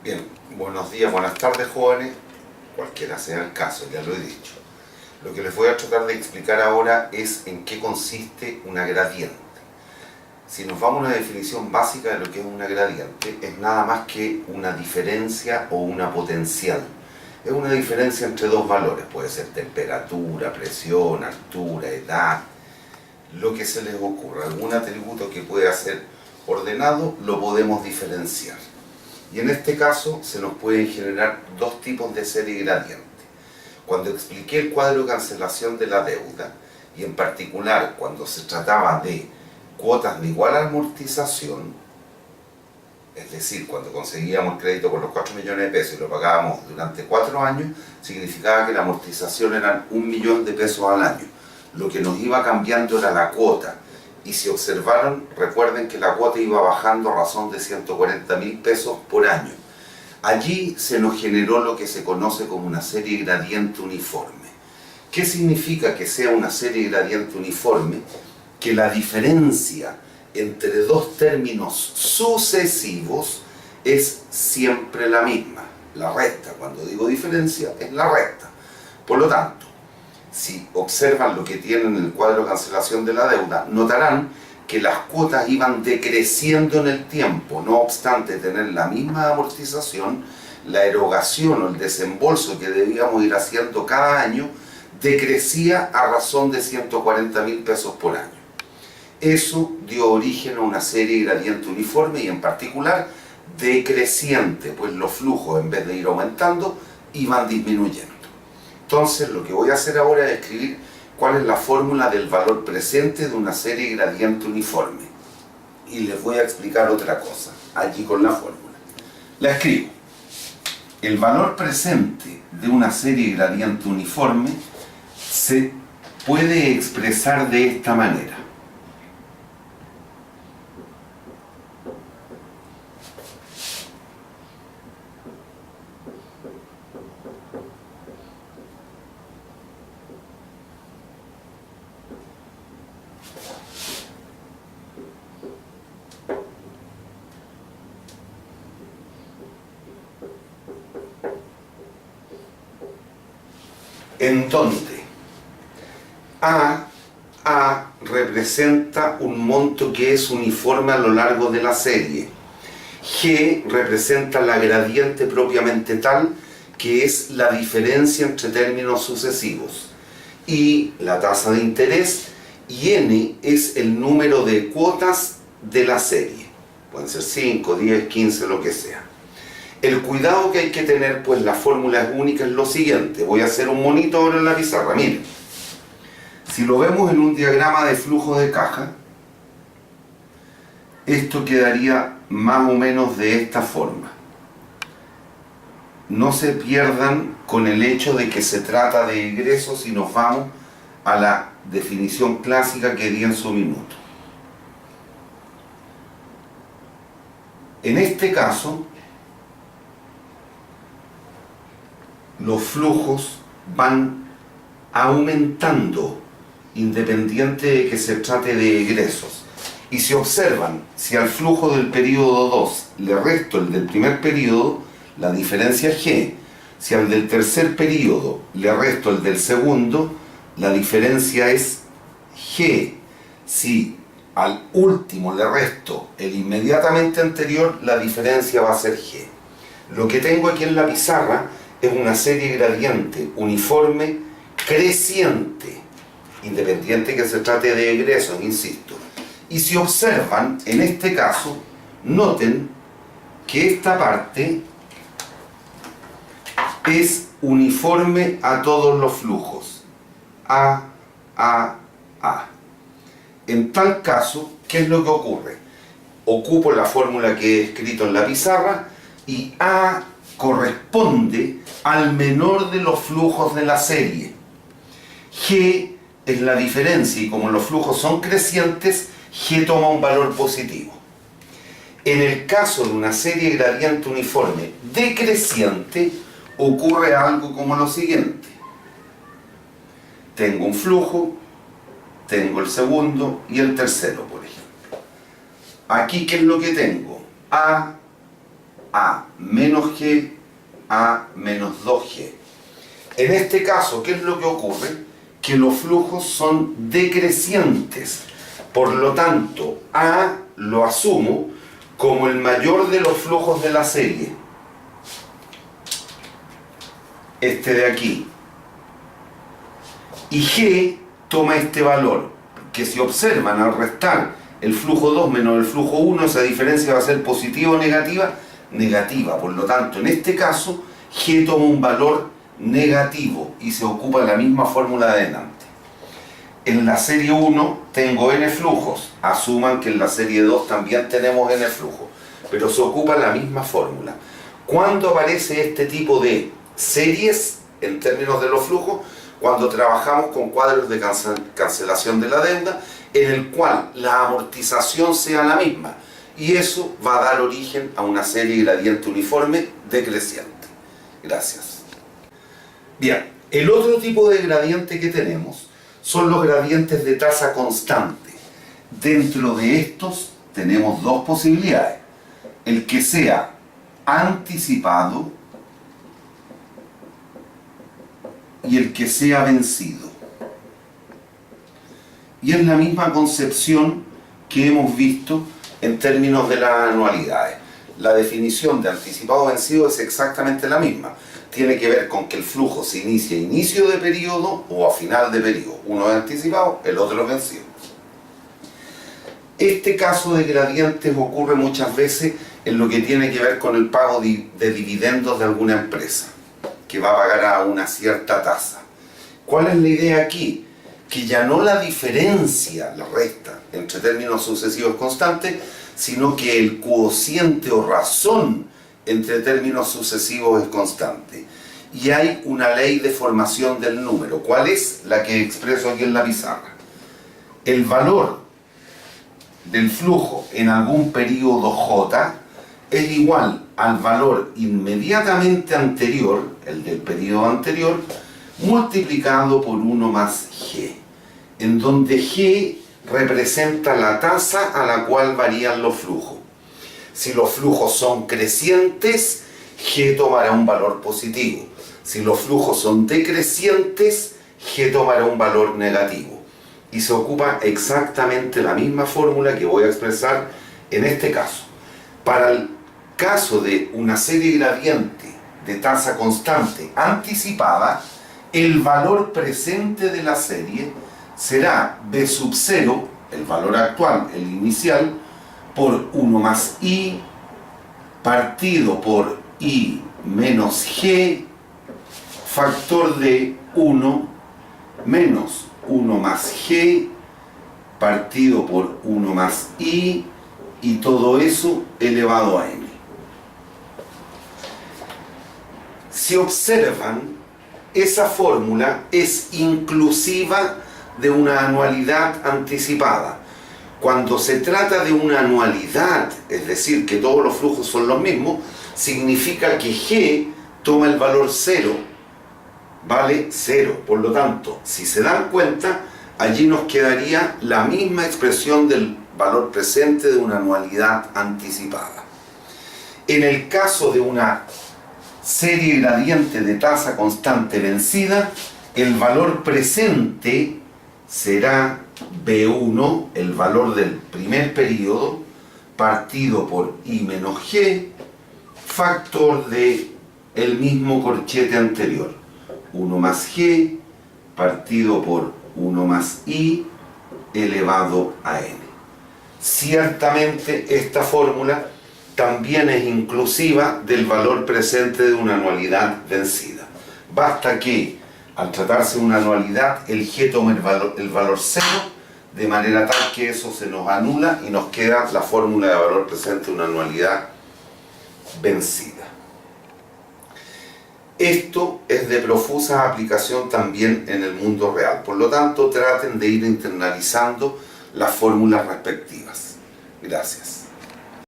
Bien, buenos días, buenas tardes, jóvenes, cualquiera sea el caso, ya lo he dicho. Lo que les voy a tratar de explicar ahora es en qué consiste una gradiente. Si nos vamos a una definición básica de lo que es una gradiente, es nada más que una diferencia o una potencial. Es una diferencia entre dos valores, puede ser temperatura, presión, altura, edad, lo que se les ocurra. Algún atributo que pueda ser ordenado lo podemos diferenciar. Y en este caso se nos pueden generar dos tipos de serie gradiente. Cuando expliqué el cuadro de cancelación de la deuda, y en particular cuando se trataba de cuotas de igual amortización, es decir, cuando conseguíamos crédito por los 4 millones de pesos y lo pagábamos durante 4 años, significaba que la amortización eran 1 millón de pesos al año. Lo que nos iba cambiando era la cuota. Y si observaron, recuerden que la cuota iba bajando a razón de 140.000 pesos por año. Allí se nos generó lo que se conoce como una serie gradiente uniforme. ¿Qué significa que sea una serie gradiente uniforme? Que la diferencia entre dos términos sucesivos es siempre la misma. La recta, cuando digo diferencia, es la recta. Por lo tanto, si observan lo que tienen en el cuadro de cancelación de la deuda, notarán que las cuotas iban decreciendo en el tiempo. No obstante tener la misma amortización, la erogación o el desembolso que debíamos ir haciendo cada año decrecía a razón de 140.000 pesos por año. Eso dio origen a una serie gradiente uniforme y en particular decreciente, pues los flujos, en vez de ir aumentando, iban disminuyendo. Entonces lo que voy a hacer ahora es escribir cuál es la fórmula del valor presente de una serie gradiente uniforme. Y les voy a explicar otra cosa, aquí con la fórmula. La escribo. El valor presente de una serie gradiente uniforme se puede expresar de esta manera. En donde A representa un monto que es uniforme a lo largo de la serie. G representa la gradiente propiamente tal, que es la diferencia entre términos sucesivos. Y la tasa de interés, y N es el número de cuotas de la serie. Pueden ser 5, 10, 15, lo que sea. El cuidado que hay que tener, pues la fórmula es única, es lo siguiente. Voy a hacer un monito ahora en la pizarra. Miren, si lo vemos en un diagrama de flujo de caja, esto quedaría más o menos de esta forma. No se pierdan con el hecho de que se trata de egresos y nos vamos a la definición clásica que di en su minuto. En este caso, los flujos van aumentando independiente de que se trate de egresos. Y si observan, si al flujo del periodo 2 le resto el del primer periodo, la diferencia es G. Si al del tercer periodo le resto el del segundo, la diferencia es G. Si al último le resto el inmediatamente anterior, la diferencia va a ser G. Lo que tengo aquí en la pizarra es una serie gradiente uniforme creciente, independiente que se trate de egresos, insisto. Y si observan, en este caso, noten que esta parte es uniforme a todos los flujos. A. En tal caso, ¿qué es lo que ocurre? Ocupo la fórmula que he escrito en la pizarra y A corresponde al menor de los flujos de la serie. G es la diferencia y como los flujos son crecientes, G toma un valor positivo. En el caso de una serie gradiente uniforme decreciente, ocurre algo como lo siguiente. Tengo un flujo, tengo el segundo y el tercero, por ejemplo. Aquí, ¿qué es lo que tengo? A, A menos G, A menos 2G. En este caso, ¿qué es lo que ocurre? Que los flujos son decrecientes. Por lo tanto, A lo asumo como el mayor de los flujos de la serie. Este de aquí. Y G toma este valor, que si observan al restar el flujo 2 menos el flujo 1, esa diferencia va a ser positiva o negativa, negativa. Por lo tanto, en este caso, G toma un valor negativo y se ocupa la misma fórmula de delante. En la serie 1 tengo n flujos, asuman que en la serie 2 también tenemos n flujos, pero se ocupa la misma fórmula. ¿Cuándo aparece este tipo de series en términos de los flujos? Cuando trabajamos con cuadros de cancelación de la deuda, en el cual la amortización sea la misma, y eso va a dar origen a una serie gradiente uniforme decreciente. Gracias. Bien, el otro tipo de gradiente que tenemos son los gradientes de tasa constante. Dentro de estos tenemos dos posibilidades: el que sea anticipado y el que sea vencido. Y es la misma concepción que hemos visto en términos de las anualidades. La definición de anticipado o vencido es exactamente la misma. Tiene que ver con que el flujo se inicia a inicio de periodo o a final de periodo. Uno es anticipado, el otro es vencido. Este caso de gradientes ocurre muchas veces en lo que tiene que ver con el pago de dividendos de alguna empresa, que va a pagar a una cierta tasa. ¿Cuál es la idea aquí? Que ya no la diferencia, la resta, entre términos sucesivos constantes, sino que el cociente o razón entre términos sucesivos es constante. Y hay una ley de formación del número. ¿Cuál es? La que expreso aquí en la pizarra. El valor del flujo en algún periodo J es igual al valor inmediatamente anterior, el del periodo anterior, multiplicado por 1 más G, en donde G representa la tasa a la cual varían los flujos. Si los flujos son crecientes, G tomará un valor positivo. Si los flujos son decrecientes, G tomará un valor negativo. Y se ocupa exactamente la misma fórmula que voy a expresar en este caso. Para el caso de una serie gradiente de tasa constante anticipada, el valor presente de la serie será B sub 0, el valor actual, el inicial, por 1 más I partido por I menos G, factor de 1 menos 1 más G partido por 1 más I, y todo eso elevado a n. Si observan, esa fórmula es inclusiva de una anualidad anticipada. Cuando se trata de una anualidad, es decir, que todos los flujos son los mismos, significa que G toma el valor 0, vale 0. Por lo tanto, si se dan cuenta, allí nos quedaría la misma expresión del valor presente de una anualidad anticipada. En el caso de una serie gradiente de tasa constante vencida, el valor presente será B1, el valor del primer periodo, partido por I menos G, factor de el mismo corchete anterior, 1 más G, partido por 1 más I, elevado a n. Ciertamente esta fórmula también es inclusiva del valor presente de una anualidad vencida. Basta que, al tratarse de una anualidad, el G tome el valor 0, de manera tal que eso se nos anula y nos queda la fórmula de valor presente de una anualidad vencida. Esto es de profusa aplicación también en el mundo real. Por lo tanto, traten de ir internalizando las fórmulas respectivas. Gracias.